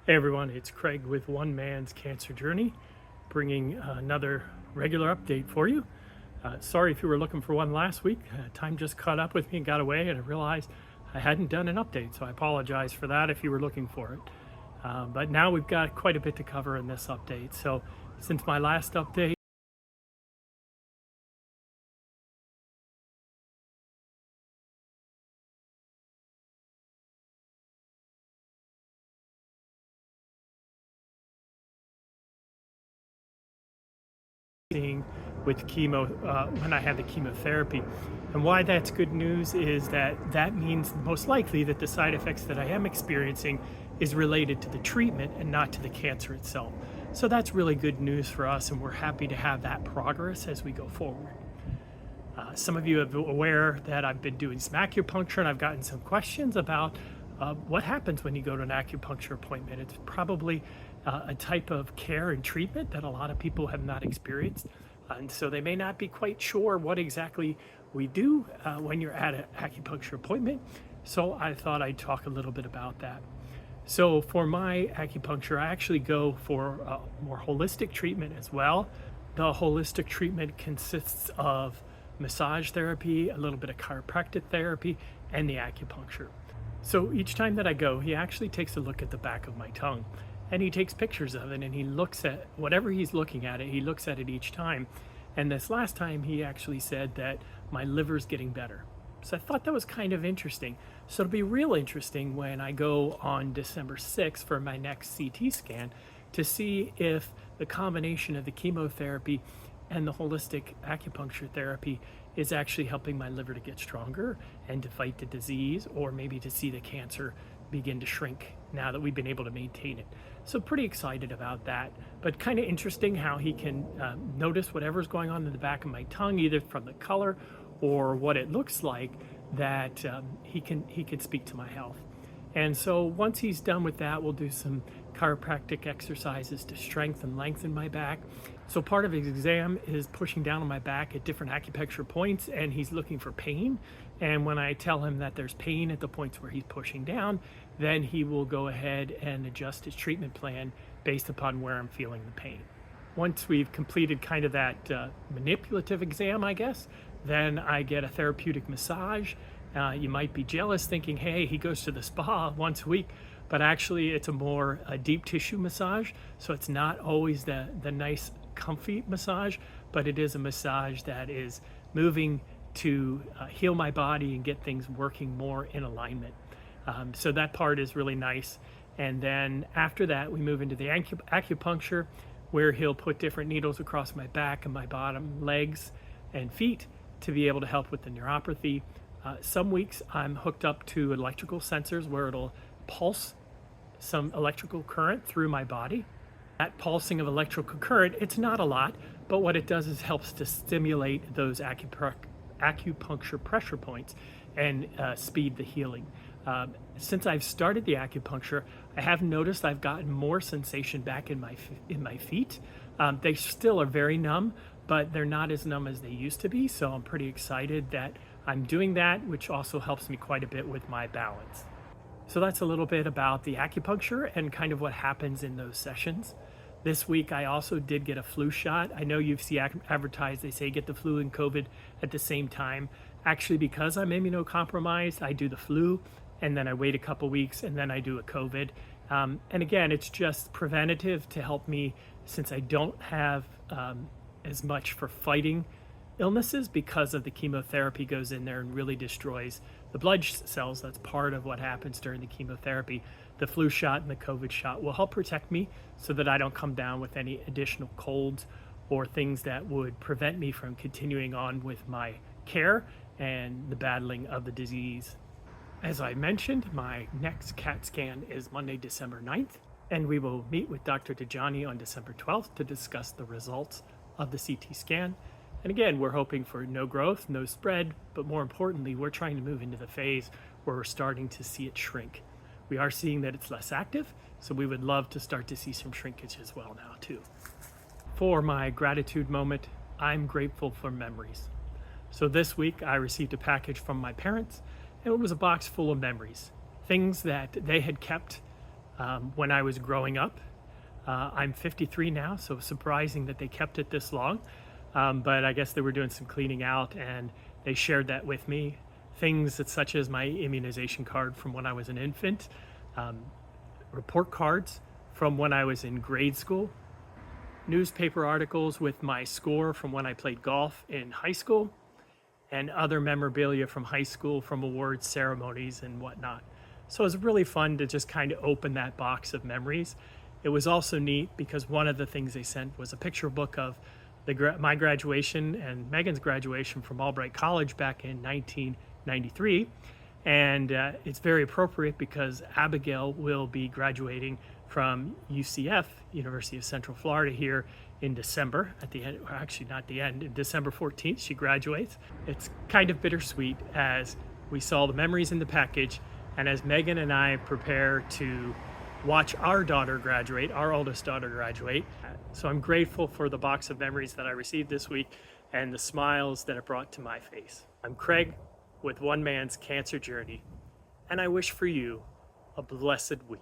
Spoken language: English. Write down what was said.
Hey everyone, it's Craig with One Man's Cancer Journey, bringing another regular update for you. Sorry if you were looking for one last week. Time just caught up with me and got away, and I realized I hadn't done an update, so I apologize for that if you were looking for it. But now we've got quite a bit to cover in this update. So since my last update, with chemo when I had the chemotherapy. And why that's good news is that means most likely that the side effects that I am experiencing is related to the treatment and not to the cancer itself. So that's really good news for us, and we're happy to have that progress as we go forward. Some of you are aware that I've been doing some acupuncture, and I've gotten some questions about what happens when you go to an acupuncture appointment. It's probably a type of care and treatment that a lot of people have not experienced. And so they may not be quite sure what exactly we do when you're at an acupuncture appointment. So I thought I'd talk a little bit about that. So for my acupuncture, I actually go for a more holistic treatment as well. The holistic treatment consists of massage therapy, a little bit of chiropractic therapy, and the acupuncture. So each time that I go, he actually takes a look at the back of my tongue, and he takes pictures of it, and he looks at whatever he's looking at it, he looks at it each time. And this last time he actually said that my liver's getting better. So I thought that was kind of interesting. So it'll be real interesting when I go on December 6th for my next CT scan to see if the combination of the chemotherapy and the holistic acupuncture therapy is actually helping my liver to get stronger and to fight the disease, or maybe to see the cancer begin to shrink now that we've been able to maintain it. So pretty excited about that, but kind of interesting how he can notice whatever's going on in the back of my tongue, either from the color or what it looks like, that he can speak to my health. And so once he's done with that, we'll do some chiropractic exercises to strengthen and lengthen my back. So part of his exam is pushing down on my back at different acupuncture points, and he's looking for pain. And when I tell him that there's pain at the points where he's pushing down, then he will go ahead and adjust his treatment plan based upon where I'm feeling the pain. Once we've completed kind of that manipulative exam, I guess, then I get a therapeutic massage. You might be jealous thinking, hey, he goes to the spa once a week, but actually it's a deep tissue massage. So it's not always the nice, comfy massage, but it is a massage that is moving to heal my body and get things working more in alignment. So that part is really nice. And then after that, we move into the acupuncture, where he'll put different needles across my back and my bottom legs and feet to be able to help with the neuropathy. Some weeks I'm hooked up to electrical sensors where it'll pulse some electrical current through my body. That pulsing of electrical current, it's not a lot, but what it does is helps to stimulate those acupuncture pressure points and speed the healing. Since I've started the acupuncture, I have noticed I've gotten more sensation back in my feet. They still are very numb, but they're not as numb as they used to be. So I'm pretty excited that I'm doing that, which also helps me quite a bit with my balance. So that's a little bit about the acupuncture and kind of what happens in those sessions. This week, I also did get a flu shot. I know you've seen advertised, they say get the flu and COVID at the same time. Actually, because I'm immunocompromised, I do the flu, and then I wait a couple weeks, and then I do a COVID. And again, it's just preventative to help me, since I don't have as much for fighting illnesses, because of the chemotherapy goes in there and really destroys the blood cells. That's part of what happens during the chemotherapy. The flu shot and the COVID shot will help protect me so that I don't come down with any additional colds or things that would prevent me from continuing on with my care and the battling of the disease. As I mentioned, my next CAT scan is Monday, December 9th, and we will meet with Dr. Dajani on December 12th to discuss the results of the CT scan. And again, we're hoping for no growth, no spread, but more importantly, we're trying to move into the phase where we're starting to see it shrink. We are seeing that it's less active, so we would love to start to see some shrinkage as well now too. For my gratitude moment, I'm grateful for memories. So this week I received a package from my parents, and it was a box full of memories, things that they had kept when I was growing up. I'm 53 now, so surprising that they kept it this long. But I guess they were doing some cleaning out and they shared that with me. Things that, such as my immunization card from when I was an infant, report cards from when I was in grade school, newspaper articles with my score from when I played golf in high school, and other memorabilia from high school, from awards ceremonies and whatnot. So it was really fun to just kind of open that box of memories. It was also neat because one of the things they sent was a picture book of my graduation and Megan's graduation from Albright College back in 1993. And it's very appropriate because Abigail will be graduating from UCF, University of Central Florida, here in December, at the end, or actually not the end, December 14th, she graduates. It's kind of bittersweet as we saw the memories in the package, and as Megan and I prepare to watch our daughter graduate, our oldest daughter graduate. So I'm grateful for the box of memories that I received this week and the smiles that it brought to my face. I'm Craig with One Man's Cancer Journey, and I wish for you a blessed week.